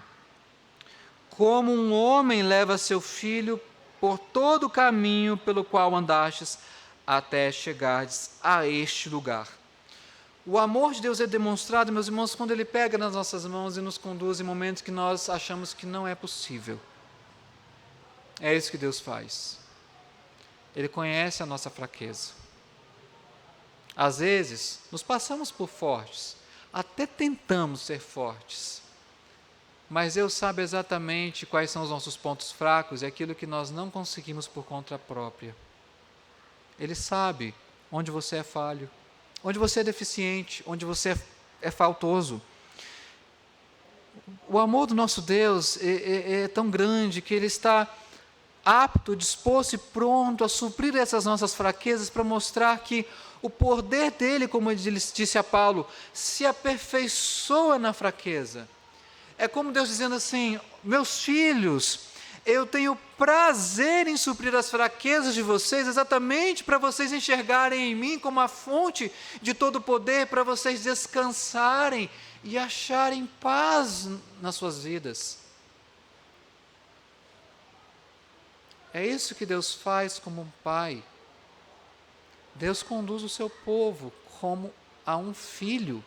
Como um homem leva seu filho por todo o caminho pelo qual andastes, até chegardes a este lugar. O amor de Deus é demonstrado, meus irmãos, quando Ele pega nas nossas mãos e nos conduz em momentos que nós achamos que não é possível. É isso que Deus faz. Ele conhece a nossa fraqueza. Às vezes, nos passamos por fortes, até tentamos ser fortes, mas Deus sabe exatamente quais são os nossos pontos fracos e aquilo que nós não conseguimos por conta própria. Ele sabe onde você é falho, onde você é deficiente, onde você é faltoso. O amor do nosso Deus é tão grande que Ele está apto, disposto e pronto a suprir essas nossas fraquezas para mostrar que o poder dele, como ele disse a Paulo, se aperfeiçoa na fraqueza. É como Deus dizendo assim, meus filhos, eu tenho prazer em suprir as fraquezas de vocês, exatamente para vocês enxergarem em mim como a fonte de todo poder, para vocês descansarem e acharem paz nas suas vidas. É isso que Deus faz como um pai. Deus conduz o seu povo como a um filho.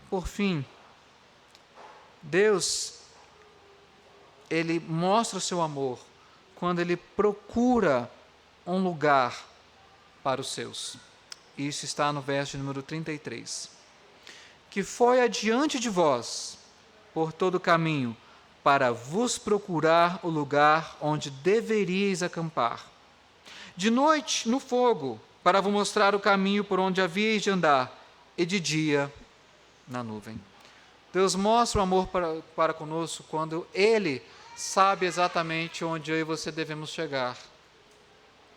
Por fim, Deus, Ele mostra o seu amor quando Ele procura um lugar para os seus. Isso está no verso número 33. Que foi adiante de vós, por todo o caminho, para vos procurar o lugar onde deveríeis acampar. De noite, no fogo, para vos mostrar o caminho por onde havíeis de andar, e de dia, na nuvem. Deus mostra o amor para conosco quando Ele sabe exatamente onde eu e você devemos chegar.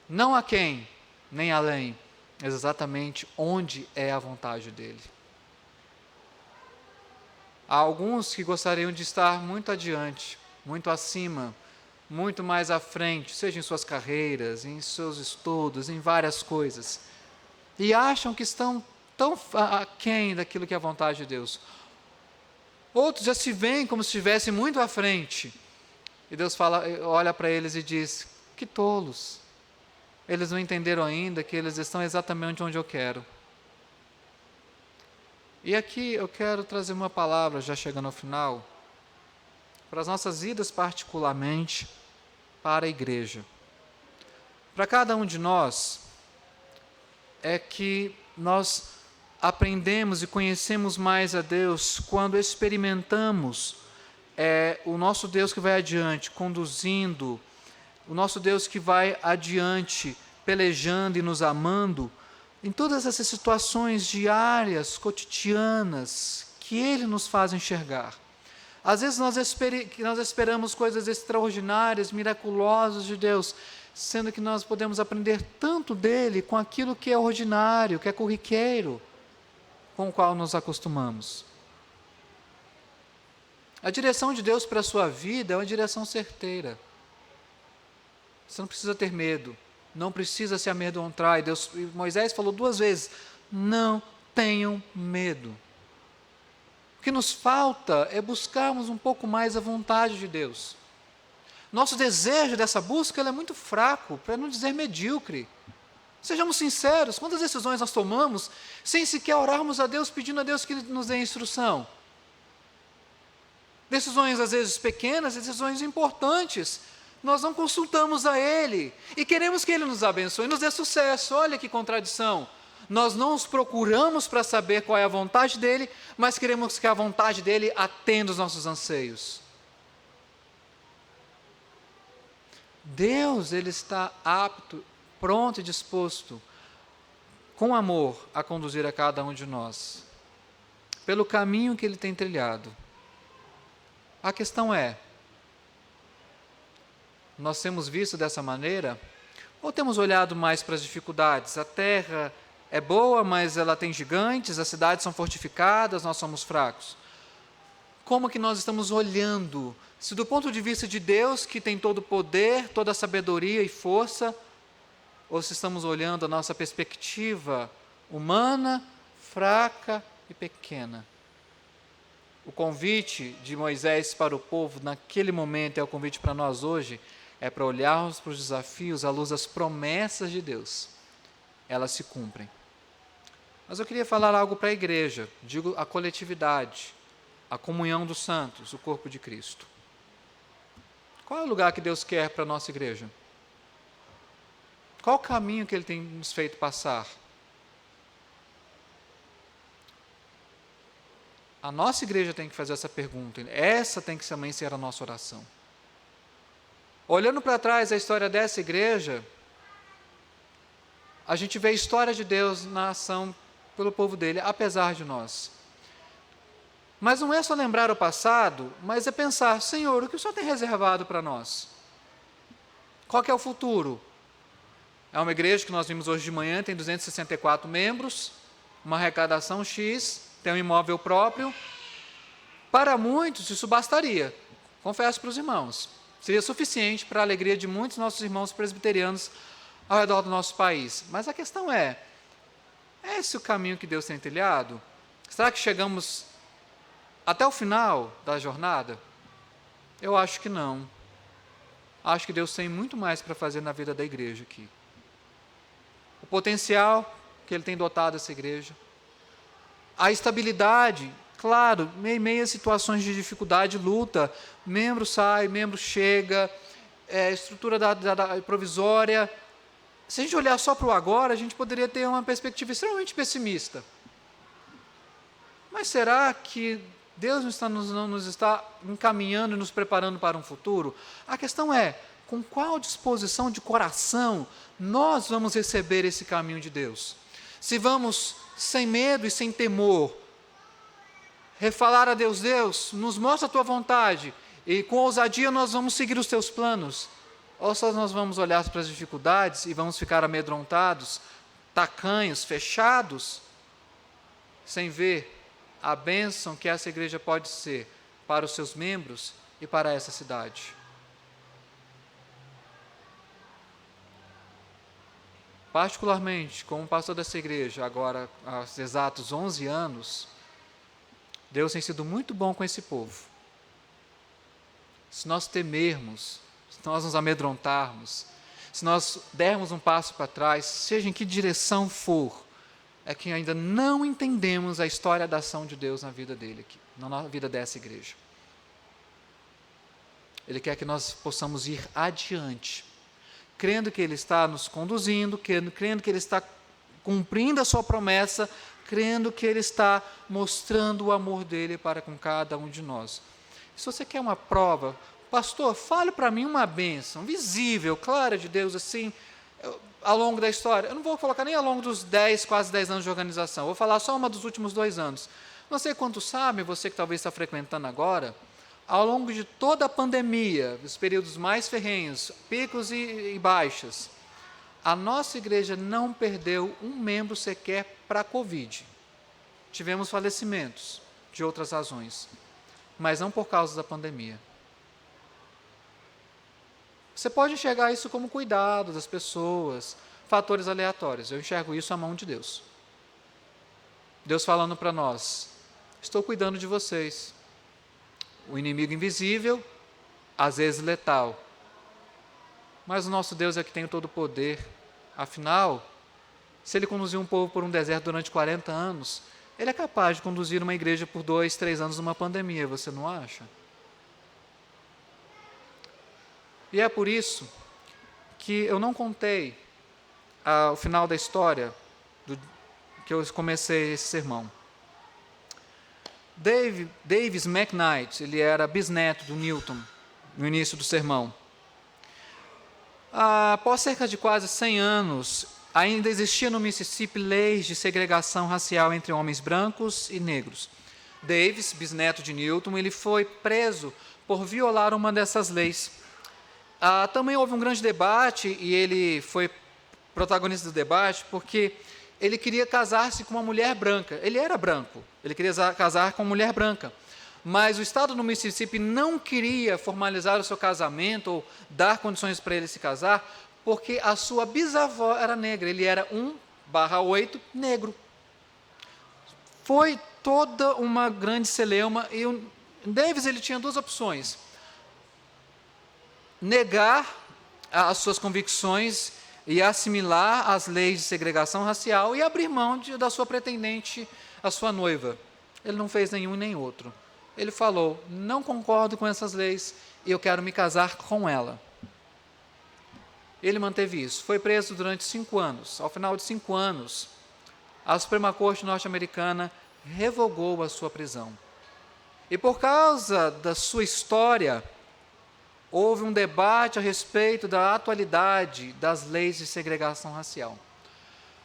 Não a quem, nem além, mas exatamente onde é a vontade dEle. Há alguns que gostariam de estar muito adiante, muito acima, muito mais à frente, seja em suas carreiras, em seus estudos, em várias coisas, e acham que estão tão aquém daquilo que é a vontade de Deus. Outros já se veem como se estivessem muito à frente, e Deus olha para eles e diz, que tolos, eles não entenderam ainda que eles estão exatamente onde eu quero. E aqui eu quero trazer uma palavra, já chegando ao final, para as nossas vidas particularmente, para a igreja. Para cada um de nós, é que nós aprendemos e conhecemos mais a Deus quando experimentamos o nosso Deus que vai adiante, conduzindo, o nosso Deus que vai adiante, pelejando e nos amando, em todas essas situações diárias, cotidianas, que Ele nos faz enxergar. Às vezes nós esperamos coisas extraordinárias, miraculosas de Deus, sendo que nós podemos aprender tanto dele com aquilo que é ordinário, que é corriqueiro, com o qual nos acostumamos. A direção de Deus para a sua vida é uma direção certeira. Você não precisa ter medo, não precisa se amedrontar. Moisés falou 2 vezes, não tenham medo. O que nos falta é buscarmos um pouco mais a vontade de Deus. Nosso desejo dessa busca é muito fraco, para não dizer medíocre. Sejamos sinceros, quantas decisões nós tomamos sem sequer orarmos a Deus, pedindo a Deus que Ele nos dê instrução? Decisões às vezes pequenas, decisões importantes. Nós não consultamos a Ele e queremos que Ele nos abençoe e nos dê sucesso. Olha que contradição. Nós não os procuramos para saber qual é a vontade dEle, mas queremos que a vontade dEle atenda os nossos anseios. Deus, Ele está apto, pronto e disposto, com amor, a conduzir a cada um de nós, pelo caminho que Ele tem trilhado. A questão é, nós temos visto dessa maneira, ou temos olhado mais para as dificuldades? A terra é boa, mas ela tem gigantes, as cidades são fortificadas, nós somos fracos. Como que nós estamos olhando? Se do ponto de vista de Deus, que tem todo o poder, toda a sabedoria e força, ou se estamos olhando a nossa perspectiva humana, fraca e pequena. O convite de Moisés para o povo naquele momento, é o convite para nós hoje, é para olharmos para os desafios à luz das promessas de Deus. Elas se cumprem. Mas eu queria falar algo para a igreja, digo a coletividade, a comunhão dos santos, o corpo de Cristo. Qual é o lugar que Deus quer para a nossa igreja? Qual o caminho que Ele tem nos feito passar? A nossa igreja tem que fazer essa pergunta, essa tem que também ser a nossa oração. Olhando para trás a história dessa igreja, a gente vê a história de Deus na ação pelo povo dele, apesar de nós. Mas não é só lembrar o passado, mas é pensar, Senhor, o que o Senhor tem reservado para nós? Qual que é o futuro? É uma igreja que nós vimos hoje de manhã, tem 264 membros, uma arrecadação X, tem um imóvel próprio. Para muitos isso bastaria, confesso para os irmãos. Seria suficiente para a alegria de muitos nossos irmãos presbiterianos ao redor do nosso país. Mas a questão é esse o caminho que Deus tem trilhado? Será que chegamos até o final da jornada? Eu acho que não. Acho que Deus tem muito mais para fazer na vida da igreja aqui. O potencial que Ele tem dotado essa igreja, a estabilidade, claro, em meio a situações de dificuldade, luta, membro sai, membro chega, estrutura da provisória. Se a gente olhar só para o agora, a gente poderia ter uma perspectiva extremamente pessimista. Mas será que Deus não nos está encaminhando e nos preparando para um futuro? A questão é, com qual disposição de coração nós vamos receber esse caminho de Deus? Se vamos sem medo e sem temor, refalar a Deus, Deus, nos mostra a Tua vontade, e com ousadia nós vamos seguir os Teus planos, ou só nós vamos olhar para as dificuldades e vamos ficar amedrontados, tacanhos, fechados, sem ver a bênção que essa igreja pode ser para os seus membros e para essa cidade. Particularmente, como pastor dessa igreja, agora há exatos 11 anos, Deus tem sido muito bom com esse povo. Se nós temermos, se nós nos amedrontarmos, se nós dermos um passo para trás, seja em que direção for, é que ainda não entendemos a história da ação de Deus na vida dele aqui, na vida dessa igreja. Ele quer que nós possamos ir adiante, crendo que Ele está nos conduzindo, crendo que Ele está cumprindo a sua promessa, crendo que Ele está mostrando o amor dEle para com cada um de nós. Se você quer uma prova, pastor, fale para mim uma bênção visível, clara de Deus, assim, ao longo da história. Eu não vou colocar nem ao longo dos quase 10 anos de organização, eu vou falar só uma dos últimos 2 anos. Não sei quantos sabem, você que talvez está frequentando agora, ao longo de toda a pandemia, os períodos mais ferrenhos, picos e baixas, a nossa igreja não perdeu um membro sequer para a Covid. Tivemos falecimentos de outras razões, mas não por causa da pandemia. Você pode enxergar isso como cuidado das pessoas, fatores aleatórios. Eu enxergo isso à mão de Deus. Deus falando para nós, estou cuidando de vocês. O inimigo invisível, às vezes letal. Mas o nosso Deus é que tem todo o poder. Afinal, se Ele conduziu um povo por um deserto durante 40 anos, Ele é capaz de conduzir uma igreja por 2, 3 anos numa pandemia, você não acha? E é por isso que eu não contei o final da história que eu comecei esse sermão. Davis McKnight, ele era bisneto do Newton, no início do sermão. Após cerca de quase 100 anos, ainda existia no Mississippi leis de segregação racial entre homens brancos e negros. Davis, bisneto de Newton, ele foi preso por violar uma dessas leis. Também houve um grande debate, e ele foi protagonista do debate, porque ele queria casar-se com uma mulher branca. Ele era branco, ele queria casar com uma mulher branca. Mas o estado do Mississippi não queria formalizar o seu casamento ou dar condições para ele se casar, porque a sua bisavó era negra. Ele era 1/8 negro. Foi toda uma grande celeuma, e o Davis ele tinha 2 opções: negar as suas convicções e assimilar as leis de segregação racial e abrir mão da sua pretendente, a sua noiva. Ele não fez nenhum nem outro. Ele falou, não concordo com essas leis e eu quero me casar com ela. Ele manteve isso. Foi preso durante 5 anos. Ao final de 5 anos, a Suprema Corte norte-americana revogou a sua prisão. E por causa da sua história, houve um debate a respeito da atualidade das leis de segregação racial.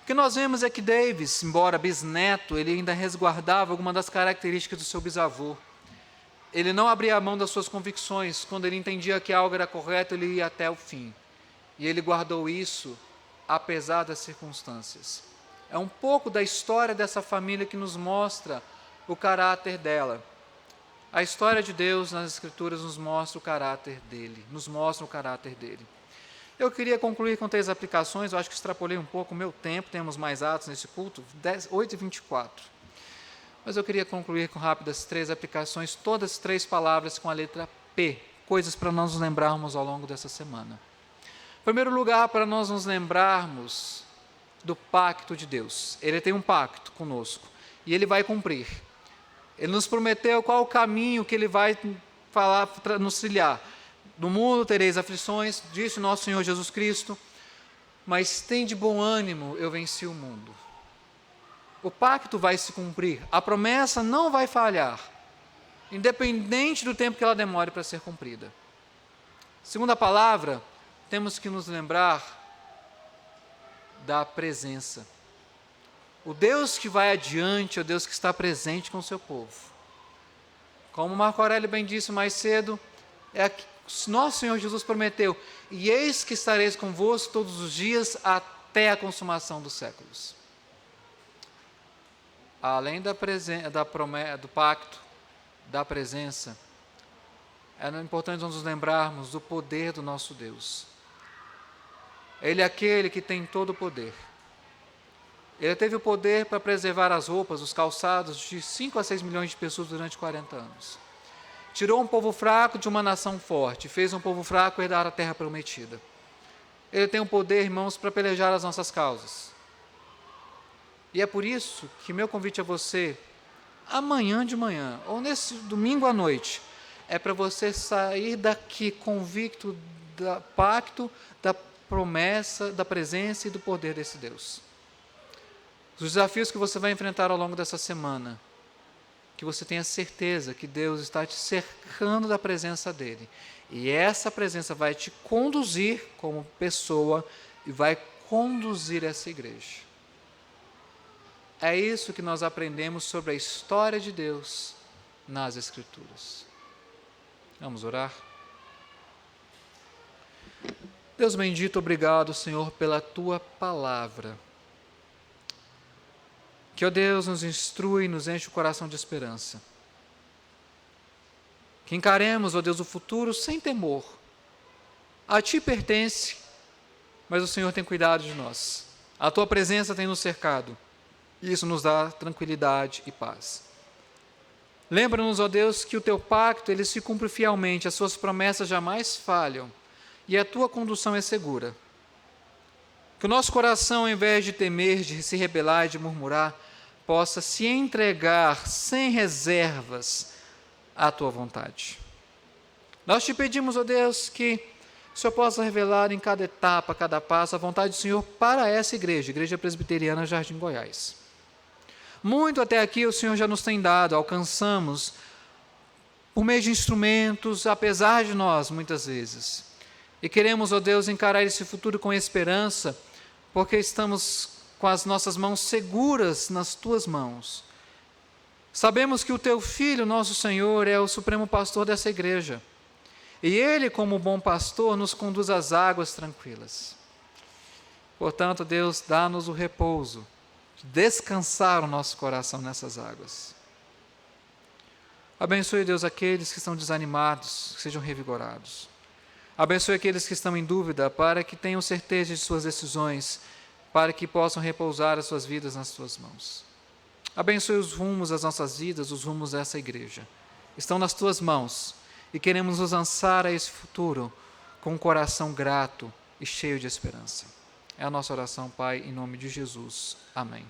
O que nós vemos é que Davis, embora bisneto, ele ainda resguardava alguma das características do seu bisavô. Ele não abria a mão das suas convicções. Quando ele entendia que algo era correto, ele ia até o fim. E ele guardou isso, apesar das circunstâncias. É um pouco da história dessa família que nos mostra o caráter dela. A história de Deus nas Escrituras nos mostra o caráter dele, Eu queria concluir com 3 aplicações, eu acho que extrapolei um pouco o meu tempo, temos mais atos nesse culto, 8h24. Mas eu queria concluir com rápidas 3 aplicações, todas 3 palavras com a letra P, coisas para nós nos lembrarmos ao longo dessa semana. Em primeiro lugar, para nós nos lembrarmos do pacto de Deus. Ele tem um pacto conosco, e Ele vai cumprir. Ele nos prometeu qual o caminho que Ele vai nos trilhar. No mundo tereis aflições, disse o nosso Senhor Jesus Cristo, mas tem de bom ânimo, eu venci o mundo. O pacto vai se cumprir, a promessa não vai falhar, independente do tempo que ela demore para ser cumprida. Segunda palavra, temos que nos lembrar da presença. O Deus que vai adiante é o Deus que está presente com o seu povo. Como Marco Aurélio bem disse mais cedo, nosso Senhor Jesus prometeu, e eis que estareis convosco todos os dias até a consumação dos séculos. Além do pacto, da presença, é importante nos lembrarmos do poder do nosso Deus. Ele é aquele que tem todo o poder. Ele teve o poder para preservar as roupas, os calçados de 5 a 6 milhões de pessoas durante 40 anos. Tirou um povo fraco de uma nação forte, fez um povo fraco herdar a terra prometida. Ele tem o poder, irmãos, para pelejar as nossas causas. E é por isso que meu convite a você, amanhã de manhã, ou nesse domingo à noite, é para você sair daqui convicto do pacto, da promessa, da presença e do poder desse Deus. Os desafios que você vai enfrentar ao longo dessa semana, que você tenha certeza que Deus está te cercando da presença dEle. E essa presença vai te conduzir como pessoa e vai conduzir essa igreja. É isso que nós aprendemos sobre a história de Deus nas Escrituras. Vamos orar? Deus bendito, obrigado, Senhor, pela Tua palavra. Que, ó Deus, nos instrui e nos enche o coração de esperança. Que encaremos, ó Deus, o futuro sem temor. A Ti pertence, mas o Senhor tem cuidado de nós. A Tua presença tem nos cercado. E isso nos dá tranquilidade e paz. Lembra-nos, ó Deus, que o Teu pacto, ele se cumpre fielmente, as Suas promessas jamais falham, e a Tua condução é segura. Que o nosso coração, ao invés de temer, de se rebelar e de murmurar, possa se entregar sem reservas à Tua vontade. Nós Te pedimos, ó Deus, que o Senhor possa revelar em cada etapa, cada passo, a vontade do Senhor para essa igreja, Igreja Presbiteriana Jardim Goiás. Muito até aqui o Senhor já nos tem dado, alcançamos, por meio de instrumentos, apesar de nós, muitas vezes. E queremos, ó Deus, encarar esse futuro com esperança, porque estamos com as nossas mãos seguras nas Tuas mãos. Sabemos que o Teu Filho, nosso Senhor, é o supremo pastor dessa igreja. E Ele, como bom pastor, nos conduz às águas tranquilas. Portanto, Deus, dá-nos o repouso, descansar o nosso coração nessas águas. Abençoe, Deus, aqueles que estão desanimados, que sejam revigorados. Abençoe aqueles que estão em dúvida, para que tenham certeza de suas decisões, para que possam repousar as suas vidas nas Tuas mãos. Abençoe os rumos das nossas vidas, os rumos dessa igreja. Estão nas Tuas mãos e queremos nos lançar a esse futuro com um coração grato e cheio de esperança. É a nossa oração, Pai, em nome de Jesus. Amém.